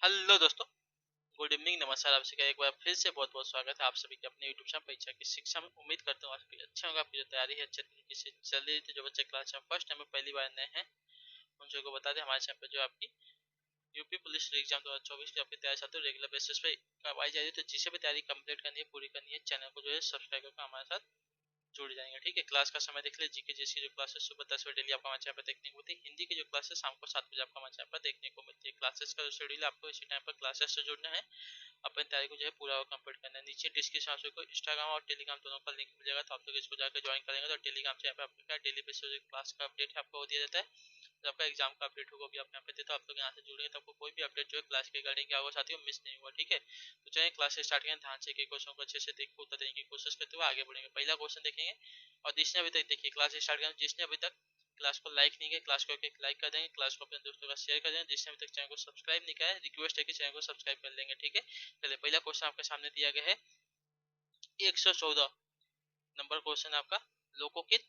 Hello दोस्तों, good evening, नमस्कार। आप सभी का एक बार फिर से बहुत बहुत स्वागत है आप सभी के अपने यूट्यूब चैनल परीक्षा की शिक्षा में। उम्मीद करता हूँ आप सभी अच्छे होंगे, आपकी जो तैयारी है अच्छे तरीके से चल रही थी। जो बच्चे क्लास में फर्स्ट टाइम में पहली बार नए हैं उन सबको बता दें, हमारे चैनल पर जो आपकी यूपी पुलिस एग्जाम 2024 की आपकी तैयारी चाहते हो रेगुलर बेसिस पे करवाई जा रही है। तो जिसे भी तैयारी कंप्लीट करनी है, पूरी करनी है, चैनल को जो है सब्सक्राइब करके हमारे साथ जुड़ जाएंगे। ठीक है, क्लास का समय देख ले। जीके जिसकी जो क्लासेस सुबह 10 बजे डेली आपको हमारे चैनल पर देखने को मिलती है। हिंदी की जो क्लासेस शाम को 7 बजे आपको हमारे चैनल पर देखने को मिलती है। क्लासेस का जो शेड्यूल है, आपको इसी टाइम पर क्लासेस से जुड़ना है, अपनी तैयारी को जो है पूरा कंप्लीट करना है। नीचे डिस्क्रिप्शन आप को इंस्टाग्राम और टेलीग्राम दोनों का लिंक मिल जाएगा, तो आप लोग इसको जाकर ज्वाइन करेंगे तो टेलीग्राम चैनल पर आपका डेली बेसिस क्लास का अपडेट है आपको दिया जाता है। जब आपका एग्जाम का अपडेट होगा भी आप यहाँ पे दे, तो आप लोग यहाँ से जुड़ेंगे तो आपको कोई भी अपडेट जो है क्लास के रिगार्डिंग क्या होगा साथियों मिस नहीं हुआ। ठीक है, तो चलिए क्लास स्टार्ट करें। ध्यान से क्वेश्चन को अच्छे से देखकर उत्तर देने की कोशिश करते हुए आगे बढ़ेंगे। पहला क्वेश्चन देखेंगे और जिसने अभी तक देखिए क्लास स्टार्ट करें, जिसने अभी तक क्लास को लाइक नहीं किया क्लास को लाइक कर देंगे, क्लास को अपने दोस्तों का शेयर कर देंगे। जिसने अभी तक चैनल को सब्सक्राइब नहीं किया है, रिक्वेस्ट है कि चैनल को सब्सक्राइब कर लेंगे। ठीक है, चलिए पहला क्वेश्चन आपके सामने दिया गया है 114 नंबर क्वेश्चन आपका। लोकोकित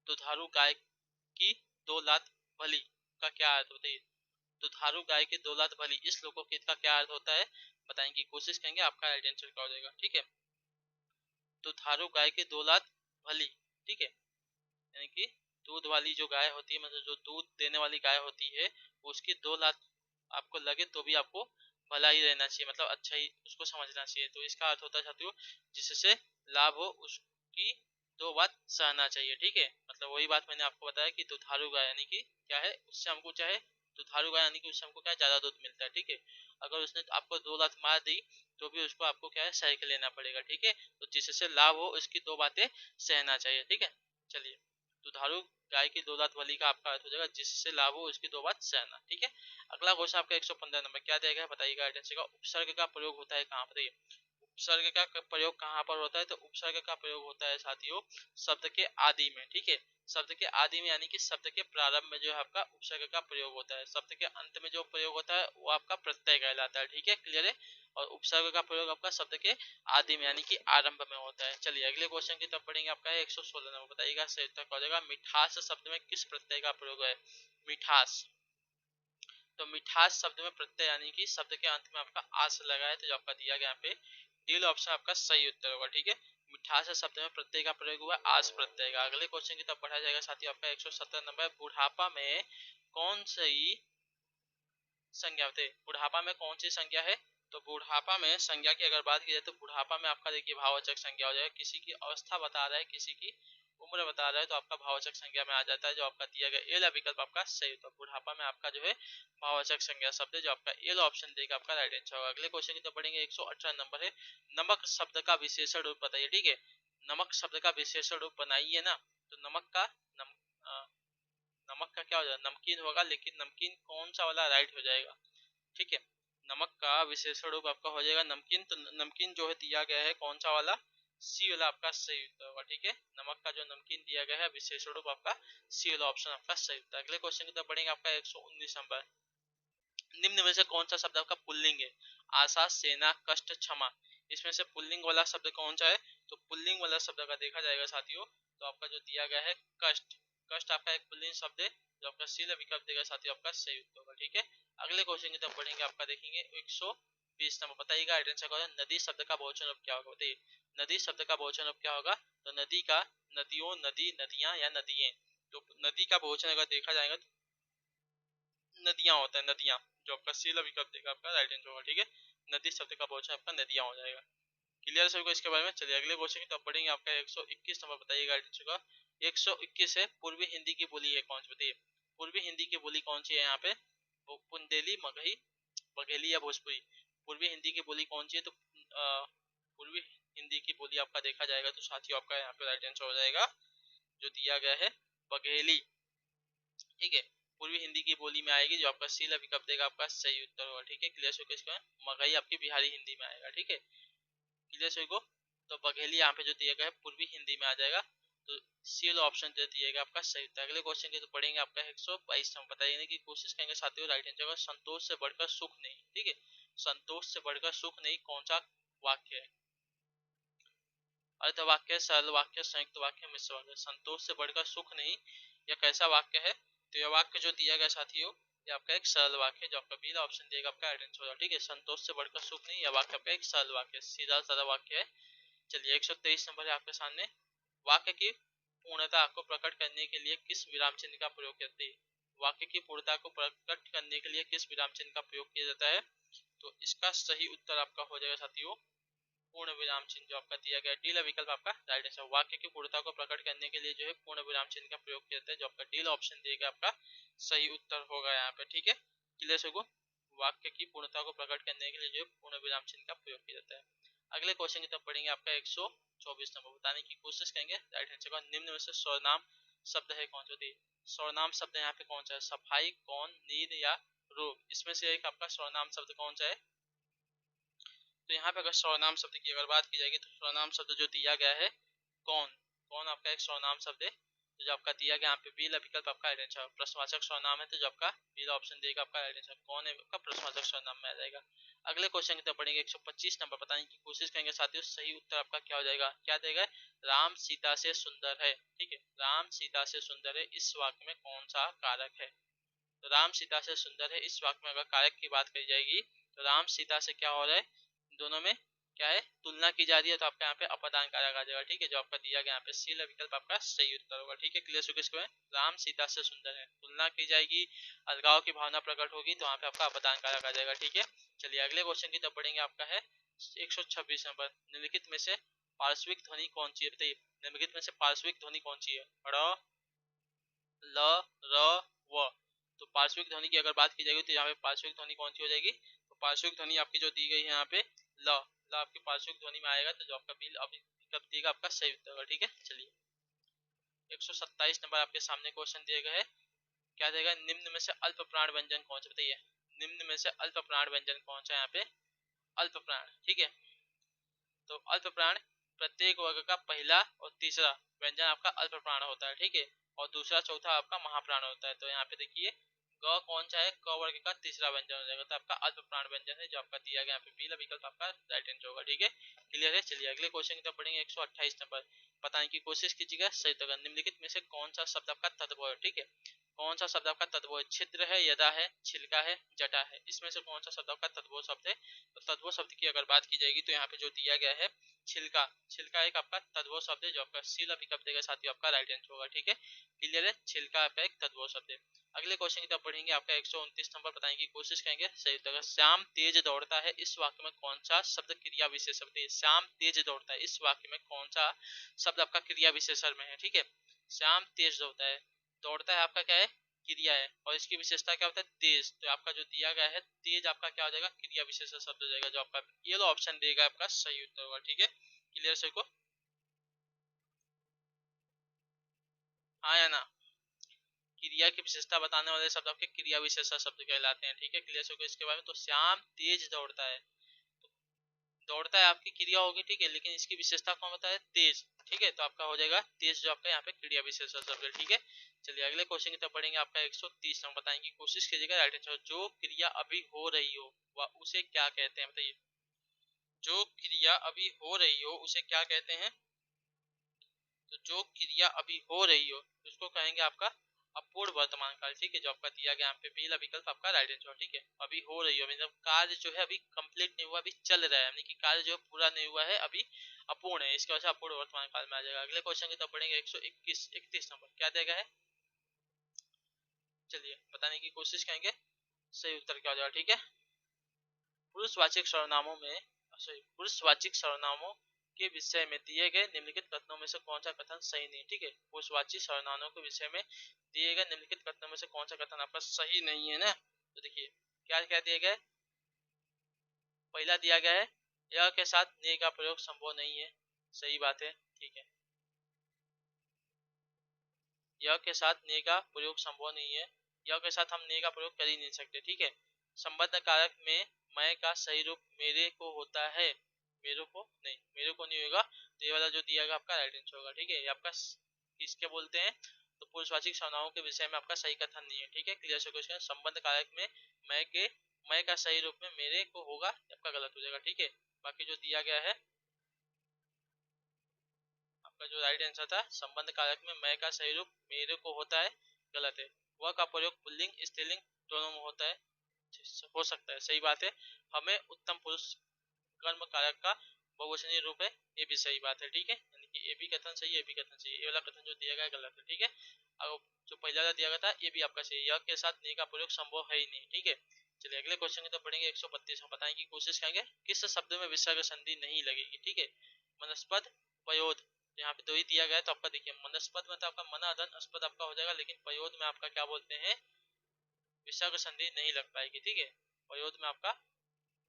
दुधारू गाय की दो लात भली का क्या अर्थ होता है? दुधारू गाय के दो लात भली, इस लोकोकित का क्या अर्थ होता है बताने की कोशिश करेंगे, आपका राइट आंसर क्या हो जाएगा। ठीक है, दुधारू गाय के दो लात भली। ठीक है, यानी कि दूध वाली जो गाय होती है, मतलब जो दूध देने वाली गाय होती है, उसकी दो लात आपको लगे तो भी आपको भला ही रहना चाहिए, मतलब अच्छा ही उसको समझना चाहिए। तो इसका अर्थ होता है साथियों, जिससे लाभ हो उसकी दो बात सहना चाहिए। ठीक है, मतलब वही बात मैंने आपको बताया कि दुधारू गाय यानी कि क्या है, उससे हमको चाहे दुधारू गाय यानी कि उससे हमको क्या ज्यादा दूध मिलता है। ठीक है, अगर उसने आपको दो लात मार दी तो भी उसको आपको क्या है सह के लेना पड़ेगा। ठीक है, तो जिससे लाभ हो उसकी दो बातें सहना चाहिए। ठीक है, चलिए दुधारू गाय की दो दांत वाली का आपका अर्थ हो जाएगा जिससे लाभ हो उसकी दो बात सहना। ठीक है, अगला क्वेश्चन आपका 115 नंबर क्या दिया गया है बताइएगा। आइडेंटिटी का उपसर्ग का प्रयोग होता है कहाँ पर? उपसर्ग का प्रयोग कहाँ पर होता है? तो उपसर्ग का प्रयोग होता है साथियों शब्द के आदि में। ठीक है, शब्द के आदि में यानी कि शब्द के प्रारंभ में जो है आपका उपसर्ग का प्रयोग होता है। शब्द के अंत में जो प्रयोग होता है वो आपका प्रत्यय कहलाता है। ठीक है, क्लियर है। और उपसर्ग का प्रयोग आपका शब्द के आदि में यानी कि आरंभ में होता है। चलिए अगले क्वेश्चन की तरफ पढ़ेंगे। आपका है 116 नंबर बताइएगा सही उत्तर क्या हो जाएगा। मिठास शब्द में किस प्रत्यय का प्रयोग है? मिठास, तो मिठास शब्द में प्रत्यय यानी कि शब्द के अंत में आपका आस लगा है, तो जो आपका दिया गया यहाँ पे डी ऑप्शन आपका सही उत्तर होगा। ठीक है, मिठास शब्द में प्रत्यय का प्रयोग हुआ आस प्रत्यय का। अगले क्वेश्चन की तरफ बढ़ा जाएगा साथी। आपका 117 नंबर बुढ़ापा में कौन सी संज्ञा होते हैं? बुढ़ापा में कौन सी संज्ञा है? तो बुढ़ापा में संज्ञा की अगर बात की जाए तो बुढ़ापा में आपका देखिए भाववाचक संज्ञा हो जाएगा। किसी की अवस्था बता रहा है, किसी की उम्र बता रहा है, तो आपका भाववाचक संज्ञा में आ जाता है। जो आपका दिया गया एल विकल्प आपका सही होता है। बुढ़ापा में आपका जो है भाववाचक संज्ञा शब्द है, जो आपका एल ऑप्शन देगा आपका राइट आंसर होगा। अगले क्वेश्चन की तो पढ़ेंगे 118 नंबर है नमक शब्द का विशेषण रूप बताइए। ठीक है, नमक शब्द का विशेषण रूप बनाइए ना। तो नमक का नमक का क्या हो जाएगा? नमकीन होगा, लेकिन नमकीन कौन सा वाला राइट हो जाएगा? ठीक है, नमक का विशेषण रूप आपका हो जाएगा नमकीन। तो नमकीन जो है दिया गया है कौन सा वाला? सी वाला आपका सही उत्तर होगा। ठीक है, नमक का जो नमकीन दिया गया है विशेषण रूप आपका सी वाला ऑप्शन आपका सही उत्तर। अगले क्वेश्चन की तरफ बढ़ेंगे। आपका 119 नंबर निम्न में से कौन सा शब्द आपका पुल्लिंग है? आशा, सेना, कष्ट, क्षमा, इसमें से पुल्लिंग वाला शब्द कौन सा है? तो पुल्लिंग वाला शब्द का देखा जाएगा साथियों, तो आपका जो दिया गया है कष्ट। कष्ट आपका एक पुल्लिंग शब्द है, जो आपका सी विकल्प देगा साथियों आपका सही उत्तर होगा। ठीक है, अगले क्वेश्चन की तरफ बढ़ेंगे। आपका देखेंगे 120 नंबर बताइएगा आइडेंटिटी नदी शब्द का बहुवचन रूप क्या होगा? बताइए नदी शब्द का बहुवचन रूप क्या होगा? तो नदी का नदियों, नदी, नदियां या नदियां। तो नदी का बहुवचन अगर देखा जाएगा तो नदियां होता है, नदियां, जो आपका सी विकल्प देगा आपका राइट आंसर होगा। ठीक है, नदी शब्द का बहुवचन आपका नदियां हो जाएगा। क्लियर सभी को इसके बारे में? चलिए अगले क्वेश्चन की तरफ पढ़ेंगे। आपका 121 नंबर बताइएगा आइडेंटिटी का 121 है पूर्वी हिंदी की बोली है कौन सी? बताइए पूर्वी हिंदी की बोली कौन सी है यहाँ पे? वो बुंदेली, मगही, बघेली या भोजपुरी। पूर्वी हिंदी की बोली कौन सी है? तो पूर्वी हिंदी की बोली आपका देखा जाएगा तो साथियों आपका यहाँ पे राइट आंसर हो जाएगा जो दिया गया है बघेली। ठीक है, पूर्वी हिंदी की बोली में आएगी, जो आपका सी विकल्प देगा आपका सही उत्तर होगा। ठीक है, क्लियर सो इसका मगही आपकी बिहारी हिंदी में आएगा। ठीक है, क्लियर सो को, तो बघेली यहाँ पे जो दिया गया है पूर्वी हिंदी में आ जाएगा, तो सी वाला ऑप्शन जो दिया गया आपका सही उत्तर। अगले क्वेश्चन के तो पढ़ेंगे। आपका 122 नंबर बताइए कि कोशिश करेंगे साथियों राइट आंसर का संतोष से बढ़कर सुख नहीं। ठीक है, संतोष से बढ़कर सुख नहीं कौन सा वाक्य है? अर्थ वाक्य, सरल वाक्य, संयुक्त वाक्य, मिश्र वाक्य। संतोष से बढ़कर सुख नहीं, यह कैसा वाक्य है? तो यह वाक्य जो दिया गया साथियों, ये आपका एक सरल वाक्य जो आपका बी ऑप्शन देगा आपका राइट आंसर होगा। ठीक है, संतोष से बढ़कर सुख नहीं, यह वाक्य आपका एक सरल वाक्य, सीधा साधा वाक्य है। चलिए 123 नंबर है आपके सामने, वाक्य की पूर्णता को प्रकट करने के लिए किस विराम चिन्ह का प्रयोग करते हैं? वाक्य की पूर्णता को प्रकट करने के लिए किस विराम चिन्ह का प्रयोग किया जाता है? तो इसका सही उत्तर आपका हो जाएगा साथियों पूर्ण विराम चिन्ह जो आपका दिया गया डी विकल्प आपका राइट आंसर। वाक्य की पूर्णता को प्रकट करने के लिए जो है पूर्ण विराम चिन्ह का प्रयोग किया जाता है, जो आपका डी ऑप्शन देगा आपका सही उत्तर होगा यहाँ पे। ठीक है, क्लियर हो? वाक्य की पूर्णता को प्रकट करने के लिए जो है पूर्ण विराम चिन्ह का प्रयोग किया जाता है। अगले क्वेश्चन की तरफ पढ़ेंगे, आपका 124 नंबर बताने की कोशिश करेंगे राइट आंसर का। निम्न में से सर्वनाम शब्द है कौन सा? सर्वनाम शब्द यहाँ पे कौन सा है? सफाई, कौन, नींद या रोग, इसमें से एक आपका सर्वनाम शब्द कौन सा है? तो यहाँ पे अगर सर्वनाम शब्द की अगर बात की जाएगी तो सर्वनाम शब्द जो दिया गया है कौन, कौन आपका एक सर्वनाम शब्द है, तो जो आपका दिया गया यहाँ पे बी विकल्प आपका राइट आंसर। प्रश्नवाचक सर्वनाम है तो जो आपका बी ऑप्शन देगा आपका राइट आंसर। कौन है आपका प्रश्नवाचक सर्वनाम में आ जाएगा। अगले क्वेश्चन की तरफ पढ़ेंगे, 125 नंबर बताने की कोशिश करेंगे साथियों सही उत्तर आपका क्या हो जाएगा। क्या देगा? राम सीता से सुंदर है। ठीक है, राम सीता से सुंदर है, इस वाक्य में कौन सा कारक है? तो राम सीता से सुंदर है, इस वाक्य में अगर कारक की बात करी जाएगी तो राम सीता से क्या हो रहा है, दोनों में क्या है, तुलना की जा रही है, तो आपका यहाँ पे अपादान कारक आ जाएगा। ठीक है, जो आपका दिया गया यहाँ पे सी विकल्प आपका सही उत्तर होगा। ठीक है, क्लियर हो गया? राम सीता से सुंदर है, तुलना की जाएगी, अलगाव की भावना प्रकट होगी तो वहाँ पे आपका अपादान कारक आ जाएगा। ठीक है, चलिए अगले क्वेश्चन की तरफ पढ़ेंगे, आपका है 126 नंबर। निम्नलिखित में से पार्श्विक ध्वनि कौन सी है? बताइए, निम्नलिखित में से पार्श्विक ध्वनि कौन सी है? ड़, ल, र, व। तो पार्श्विक ध्वनि की अगर बात की जाएगी तो यहाँ पे पार्श्विक ध्वनि कौन सी हो जाएगी? तो पार्श्विक ध्वनि आपकी जो दी गई है यहाँ पे ल, ल आपकी पार्श्विक ध्वनि में आएगा, तो जो आपका बिल अभी कब देगा आपका सही उत्तर होगा। ठीक है, चलिए 127 नंबर आपके सामने क्वेश्चन दिया गया है, क्या देगा? निम्न में से अल्प प्राण व्यंजन कौन सा? बताइए, निम्न में से अल्प प्राण व्यंजन कौन सा? यहाँ पे अल्प प्राण। ठीक है, तो अल्प प्राण प्रत्येक वर्ग का पहला और तीसरा व्यंजन आपका अल्प प्राण होता है। ठीक है, और दूसरा चौथा आपका महाप्राण होता है। तो यहाँ पे देखिए ग कौन सा है? क वर्ग का तीसरा व्यंजन हो जाएगा, तो आपका अल्प प्राण व्यंजन है जो आपका दिया गया यहाँ पे बी विकल्प आपका राइट आंसर होगा। ठीक है, क्लियर है? चलिए अगले क्वेश्चन की तरफ पढ़ेंगे, 128 नंबर बताने की कोशिश कीजिएगा सही उत्तर। निम्नलिखित में से कौन सा शब्द आपका तद्भव है? ठीक है, कौन सा शब्द आपका तद्भव है? छिद्र है, यदा है, छिलका है, जटा है, इसमें से कौन सा शब्द आपका तद्भव शब्द है? तो तद्भव शब्द की अगर बात की जाएगी तो यहाँ पे जो दिया गया है छिलका, छिलका एक आपका तद्भव शब्द है जो आपका सी विकल्प देगा साथियों आपका राइट आंसर होगा। ठीक है, क्लियर है? छिलका आपका एक तद्भव शब्द है। अगले क्वेश्चन की तरफ पढ़ेंगे, आपका 129 नंबर बताने की कोशिश करेंगे सही उत्तर। श्याम तेज दौड़ता है, इस वाक्य में कौन सा शब्द क्रिया विशेषण है? श्याम तेज दौड़ता है, इस वाक्य में कौन सा शब्द आपका क्रिया विशेषण में है? ठीक है, श्याम तेज दौड़ता है, दौड़ता है आपका क्या है? क्रिया है, और इसकी विशेषता क्या होता है? तेज। तो आपका जो दिया गया है तेज आपका क्या हो जाएगा? क्रिया विशेषण शब्द हो जाएगा, जो आपका येलो ऑप्शन देगा आपका सही उत्तर होगा। ठीक है, क्लियर सर को? हाँ या ना? क्रिया की विशेषता बताने वाले शब्द आपके क्रिया विशेषण शब्द कहलाते हैं। ठीक है, क्लियर सर को इसके बारे में? तो श्याम तेज दौड़ता है, दौड़ता है आपकी क्रिया होगी। ठीक है, लेकिन इसकी विशेषता कौन बताया? तेज। ठीक है, तो आपका हो जाएगा तेज जो आपका यहाँ पे क्रिया विशेषण शब्द है। ठीक है, चलिए अगले क्वेश्चन की तरफ पढ़ेंगे, आपका 130 नंबर बताने की कोशिश कीजिएगा राइट आंसर। जो क्रिया अभी हो रही हो वह उसे क्या कहते हैं? बताइए, जो क्रिया अभी हो रही हो उसे क्या कहते हैं? तो जो क्रिया अभी हो रही हो उसको कहेंगे आपका अपूर्ण वर्तमान काल। ठीक है, जो आपका दिया गया यहाँ पे पहला विकल्प आपका राइट आंसर। ठीक है, अभी हो रही हो मतलब कार्य जो है अभी कंप्लीट नहीं हुआ, अभी चल रहा है, यानी कि कार्य जो पूरा नहीं हुआ है, अभी अपूर्ण है, इसकी वजह से अपूर्ण वर्तमान काल में आ जाएगा। अगले क्वेश्चन की तरफ पढ़ेंगे, 131 नंबर क्या देगा है? चलिए बताने की कोशिश करेंगे सही उत्तर क्या हो जाएगा। ठीक है, पुरुषवाचक सर्वनामों में पुरुषवाचक सर्वनामों के विषय में दिए गए निम्नलिखित कथनों में से कौन सा कथन सही नहीं? ठीक है, पुरुषवाची सर्वनामों के विषय में दिए गए निम्नलिखित कथनों में से कौन सा कथन आपका सही नहीं है ना? तो देखिए क्या क्या दिया गया है। पहला दिया गया है यह के साथ ने का प्रयोग संभव नहीं है, सही बात है। ठीक है, यह के साथ ने का प्रयोग संभव नहीं है, यह के साथ हम ने का प्रयोग कर ही नहीं सकते। ठीक है, संबंध कारक में मैं का सही रूप मेरे को होता है, मेरे को नहीं, मेरे को नहीं होगा, तो ये वाला जो दिया गया आपका राइट आंसर होगा। ठीक है, ये आपका किसके बोलते हैं? तो पुरुषवाचक सर्वनामों के विषय में आपका सही कथन नहीं है। ठीक है, क्लियर से क्वेश्चन। संबंध कारक में मैं का सही रूप में मेरे को होगा, आपका गलत हो जाएगा। ठीक है, बाकी जो दिया गया है आपका जो राइट आंसर था संबंध कारक में मैं का सही रूप मेरे को होता है, गलत है। वह का प्रयोग पुल्लिंग, स्त्रीलिंग दोनों में होता है, हो सकता है, सही बात है। हमें उत्तम पुरुष कर्म कारक का बहुवचनीय रूप है, ये भी सही बात है, ठीक है। यानी कि ये भी कथन सही है, ये भी कथन सही है, ये वाला कथन जो दिया गया है गलत है, ठीक है। अब जो पहला वाला दिया गया था ये भी आपका सही है, यह के साथ ने का प्रयोग संभव है ही नहीं, ठीक है। चलिए अगले क्वेश्चन की तरफ बढ़ेंगे। 132 हम बताने की कोशिश करेंगे किस शब्द में विसर्ग संधि नहीं लगेगी, ठीक है। मनस्पद, पयोद, यहाँ पे दो ही दिया गया है, तो आपका देखिए मनस्पद में तो आपका मना धन अस्पद आपका हो जाएगा, लेकिन पयोद में आपका क्या बोलते हैं, विसर्ग संधि नहीं लग पाएगी, ठीक है। पयोद में आपका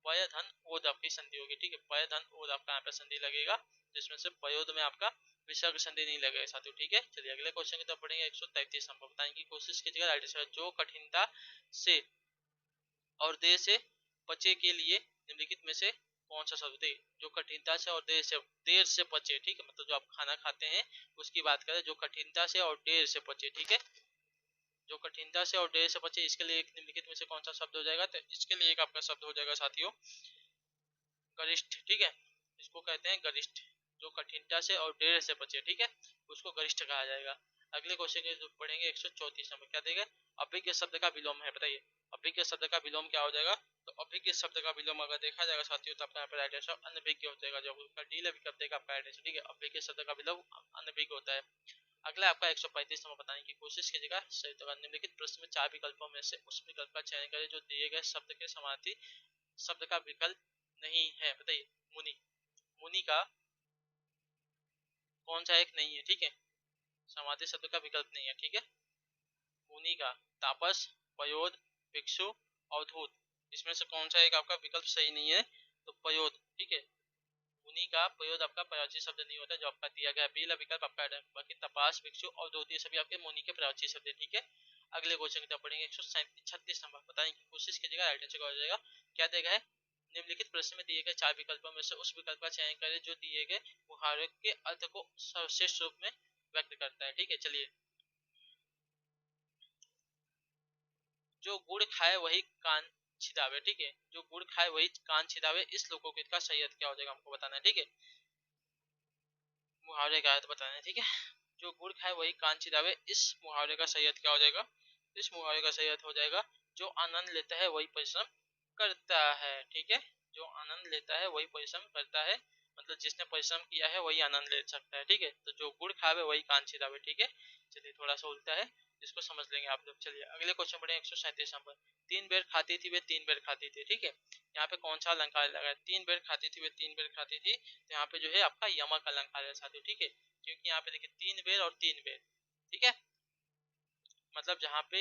पय धन ओद आपकी संधि होगी, ठीक है। पय धन ओद आपका यहाँ पे संधि लगेगा, जिसमें से पयोद में आपका विसर्ग संधि नहीं लगेगा साथियों, ठीक है। चलिए अगले क्वेश्चन की तरफ बढ़ेंगे। 133 नंबर बताने की कोशिश कीजिएगा। राइट आंसर जो कठिनता से और देर से बचे के लिए निम्नलिखित में से कौन सा शब्द है। जो कठिनता से और देर से बचे, ठीक है, मतलब जो आप खाना खाते हैं उसकी बात करें, जो कठिनता से और देर से बचे, ठीक है। जो कठिनता से और देर से बचे, इसके लिए एक निम्नलिखित में से कौन सा शब्द हो जाएगा, तो इसके लिए एक आपका शब्द हो जाएगा साथियों गरिष्ठ, ठीक है। इसको कहते हैं गरिष्ठ, जो कठिनता से और देर से बचे, ठीक है, उसको गरिष्ठ कहा जाएगा। अगले क्वेश्चन के पढ़ेंगे। 134 नंबर क्या देगा, अभिज्ञ शब्द का विलोम है, बताइए अभिज्ञ शब्द का विलोम क्या हो जाएगा। तो अभिज्ञ शब्द का विलोम अगर देखा जाएगा साथियों, तो आपका यहाँ पे राइट आंसर अनभिज्ञ हो जाएगा, जो आपका डी विकल्प देगा आपका राइट आंसर, ठीक है। अभिज्ञ शब्द का विलोम अनभिज्ञ होता है। अगला आपका 135 नंबर बताने की कोशिश कीजिएगा। सही तो निम्नलिखित प्रश्न में 4 विकल्पों में से उस विकल्प का चयन करें जो दिए गए शब्द के समानार्थी शब्द का विकल्प नहीं है, बताइए। मुनि, मुनि का कौन सा एक नहीं है, ठीक है, समानार्थी शब्द का विकल्प नहीं है, ठीक है। मुनि का तापस, पयोद, भिक्षु, अवधूत, इसमें से कौन सा एक आपका विकल्प सही नहीं है, तो पयोद, ठीक है। मुनि का पयोद आपका प्रयोज्य शब्द नहीं होता, जो आपका दिया गया पहला विकल्प आपका है। बाकी तपास, भिक्षु और अवधूत ये सभी आपके मुनि के प्रयोज्य शब्द है, ठीक है। अगले क्वेश्चन की तरफ पढ़ेंगे। 136 नंबर बताने की कोशिश कीजिएगा। राइट आंसर हो जाएगा क्या देगा है, निम्नलिखित प्रश्न में दिए गए 4 विकल्पों में से उस विकल्प का चयन करें जो दिए गए मुहावरे के अर्थ को सर्वश्रेष्ठ रूप में व्यक्त करता है, ठीक है। चलिए, जो गुड़ खाए वही कान छिदावे, ठीक है, जो गुड़ खाए वही कान छिदावे, इस लोकोक्ति का सही अर्थ क्या हो जाएगा हमको बताना है, ठीक है। मुहावरे का अर्थ बताना है, ठीक है। जो गुड़ खाए वही कान छिदावे, इस मुहावरे का सही अर्थ क्या हो जाएगा। इस मुहावरे का सही अर्थ हो जाएगा जो आनंद लेता है वही परिश्रम करता है, ठीक है। जो आनंद लेता है वही परिश्रम करता है, मतलब जिसने परिश्रम किया है वही आनंद ले सकता है, ठीक है। तो जो गुड़ खावे वही कान छिदावे, ठीक है। चलिए थोड़ा सा उल्टा है, जिसको समझ लेंगे आप लोग। चलिए अगले क्वेश्चन बढ़े। 137 नंबर, 3 बेर खाती थी वे 3 बेर खाती थी, ठीक है। यहाँ पे कौन सा अलंकार लगा है, 3 बेर खाती थी वे 3 बेर खाती थी, तो यहाँ पे जो है आपका यमक अलंकार है साथियों, ठीक है। क्योंकि यहाँ पे देखिए 3 बेर और 3 बेर, ठीक है, मतलब जहाँ पे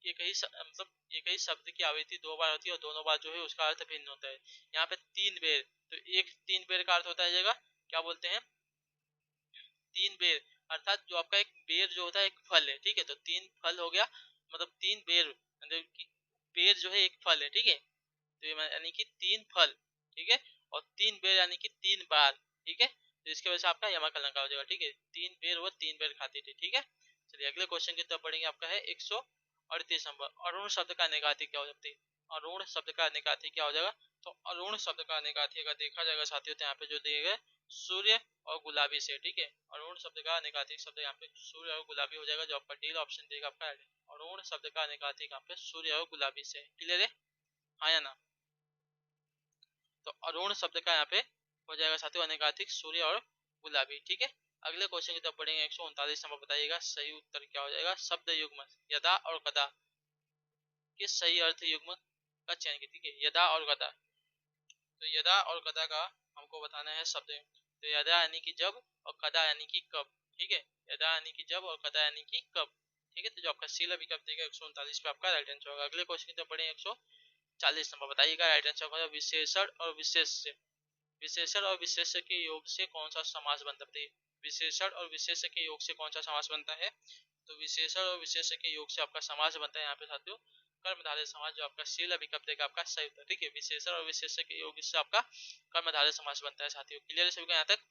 मतलब एक ही शब्द की आवृत्ति 2 बार होती है और दोनों बार जो है उसका अर्थ भिन्न होता है। यहाँ पे 3 बेर, तो एक 3 बेर का अर्थ होता है जाएगा क्या बोलते हैं, 3 बेर, अर्थात जो आपका एक बेर जो होता है एक फल है, ठीक है। तो 3 फल हो गया, मतलब 3 बेर, मतलब बेर जो है एक फल है, ठीक है। तो यानी कि 3 फल, ठीक है, और 3 बेर यानी कि 3 बार, ठीक है। तो इसकी वजह से आपका यमक अलंकार हो जाएगा, ठीक है। 3 बेर वो 3 बेर खाती थी, ठीक है। चलिए अगले क्वेश्चन की तरफ बढ़ेंगे। आपका है 138 नंबर, अरुण शब्द का निगाती क्या हो जाती है। अरुण शब्द का निगाती क्या हो जाएगा, तो अरुण शब्द का निगाती अगर देखा जाएगा साथियों, तो यहाँ पे जो दिए गए सूर्य और गुलाबी से, ठीक है। अरुण शब्द का निगाती शब्द यहाँ पे सूर्य और गुलाबी हो जाएगा, जो आपका डी ऑप्शन देगा आपका। अरुण शब्द का निगाती यहाँ पे सूर्य और गुलाबी से, क्लियर है, हाँ या ना। तो अरुण शब्द का यहाँ पे हो जाएगा साथियों अनेकाधिक सूर्य और गुलाबी, ठीक है। अगले क्वेश्चन की तरफ पढ़ेंगे। 139 नंबर बताइएगा सही उत्तर क्या हो जाएगा। शब्द युग्म यदा और कदा के सही अर्थ युग्म का चयन कीजिए, ठीक है। यदा और कदा, तो यदा और कदा का हमको बताना है शब्द। तो यदा यानी कि जब और कदा यानी कि कब, ठीक है। यदा यानी कि जब और कदा यानी कि कब, ठीक है। तो जो आपका सीला विकल्प देगा 139 पे आपका राइट आंसर होगा। अगले क्वेश्चन की तरफ पढ़ेंगे। 140 नंबर बताइएगा राइट आंसर होगा विशेषण और विशेष से। विशेषण और विशेष्य के योग से कौन सा समास बनता है, विशेषण और विशेष्य के योग से कौन सा समास बनता है। तो विशेषण और विशेष्य के योग से आपका समास बनता है यहाँ पे साथियों कर्मधारय समास, जो आपका शील विकल्प देगा आपका सही उत्तर, ठीक है। विशेषण और विशेष्य के योग से आपका कर्मधारय समास बनता है साथियों, क्लियर है सभी को यहाँ तक।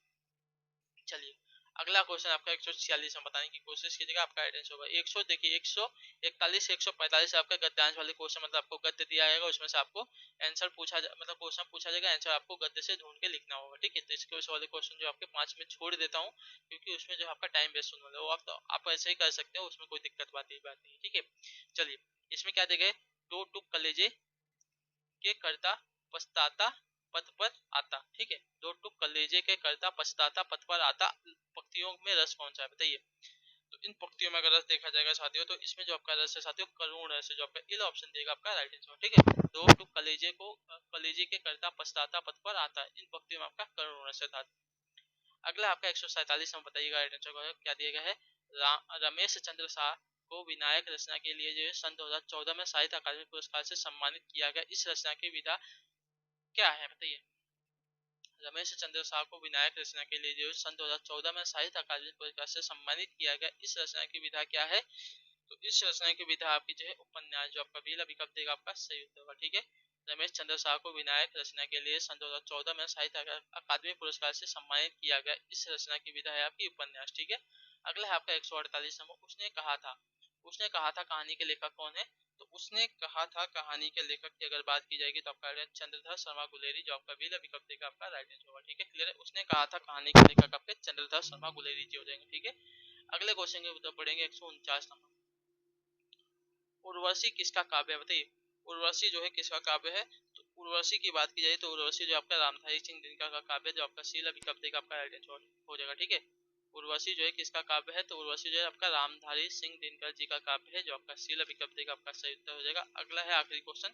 चलिए अगला क्वेश्चन आपका 146 में बताने की कोशिश कीजिएगा। आपका आइडेंस होगा 100, देखिए 141 145 आपका गद्यांश वाले क्वेश्चन, मतलब आपको गद्य दिया जाएगा, उसमें से आपको आंसर मतलब क्वेश्चन पूछा जाएगा, आंसर आपको गद्य से ढूंढ के लिखना होगा, ठीक है। तो इसके उस वाले क्वेश्चन जो आपके 5 में छोड़ देता हूँ, क्योंकि उसमें जो आपका टाइम वेस्ट होने वाला है, वो आप ऐसे ही कर सकते हो, उसमें कोई दिक्कत बात नहीं, ठीक है। चलिए इसमें क्या देगा, दो टुक कलेजे के करता पछताता पथ पर आता। ठीक है, दो टुक कलेजे के करता पछताता पथ पर आता, पंक्तियों में रस कौन सा है बताइए। तो इन पंक्तियों में अगर रस देखा जाएगा साथियों तो इसमें जो आपका रस है साथियों करुण रस है, जो आपका इल ऑप्शन देगा आपका राइट आंसर। ठीक है, दो टुक कलेजे के करता पछताता पथ पर आता है, इन पंक्तियों में आपका करुण रस है। अगला आपका 147 में बताइएगा राइट आंसर क्या दिया गया है। रमेश चंद्र शाह को विनायक रचना के लिए जो है सन 2014 में साहित्य अकादमी पुरस्कार से सम्मानित किया गया, इस रचना की विधा क्या है बताइए। रमेश चंद्र शाह को विनायक रचना के लिए जो सन 2014 में साहित्य अकादमी पुरस्कार से सम्मानित किया गया, इस रचना की विधा क्या है। तो इस रचना की विधा आपकी जो है उपन्यास, जो आपका बीला विकल्प देगा आपका सही उत्तर होगा। ठीक है, रमेश चंद्र शाह को विनायक रचना के लिए सन 2014 में साहित्य अकादमी पुरस्कार से सम्मानित किया गया, इस रचना की विधा है आपकी उपन्यास। ठीक है, अगला है आपका 148 नंबर। उसने कहा था कहानी के लेखक कौन है। तो उसने कहा था कहानी के लेखक की अगर बात की जाएगी तो आपका चंद्रधर शर्मा गुलेरी, जो आपका बीला विकल्प देगा आपका राइट आंसर होगा। ठीक है, क्लियर है, उसने कहा था कहानी के लेखक आपके चंद्रधर शर्मा गुलेरी जी हो जाएंगे। ठीक है, अगले क्वेश्चन के उत्तर पढ़ेंगे 149 नंबर। उर्वशी किसका काव्य है बताइए। उर्वशी जो है किसका काव्य है। तो उर्वशी की बात की जाए तो उर्वशी जो आपका रामधारी सिंह दिनकर का काव्य, जो आपका शीला विकल्प देगा आपका राइट आंसर हो जाएगा। ठीक है, उर्वशी जो है किसका काव्य है। तो उर्वशी जो है आपका रामधारी सिंह दिनकर जी का काव्य है, जो आपका शीला विकल्प देगा आपका सही उत्तर हो जाएगा। अगला है आखिरी क्वेश्चन,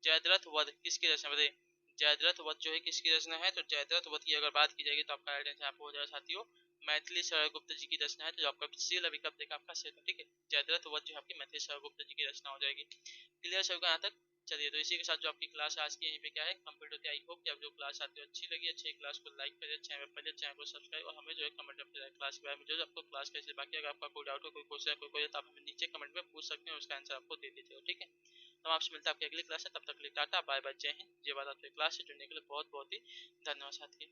जयद्रथ वध किसकी रचना बताइए। जयद्रथ वध जो है किसकी रचना है। तो जयद्रथ वध की अगर बात की जाएगी तो आपका राइट आंसर आपको हो जाएगा साथियों मैथिली शरण गुप्त जी की रचना है, तो जो आपका शीला विकल्प देगा आपका सही। ठीक है, जयद्रथ वध जो है आपकी मैथिली शरण गुप्त जी की रचना हो जाएगी। क्लियर सबका यहाँ तक। चलिए, तो इसी के साथ जो आपकी क्लास है आज की यहीं पे क्या है कंप्लीट होती है। आई होप कि आप जो क्लास आती है अच्छी लगी, अच्छी क्लास को लाइक करिए, चैनल पर चैनल को सब्सक्राइब, और हमें जो है कमेंट अपने क्लास के बारे में जो आपको क्लास कैसे, बाकी अगर आपका कोई डाउट हो, कोई क्वेश्चन कोई तो आप हमें नीचे कमेंट में पूछ सकते हैं, उसका आंसर आपको दे दीजिएगा। ठीक है, तो आपसे मिलता है आपकी अगली क्लास है, तब तक के लिए टाटा बाय बाय, जय हिंद, जय भारत। क्लास से जुड़ने के लिए बहुत बहुत ही धन्यवाद साथी।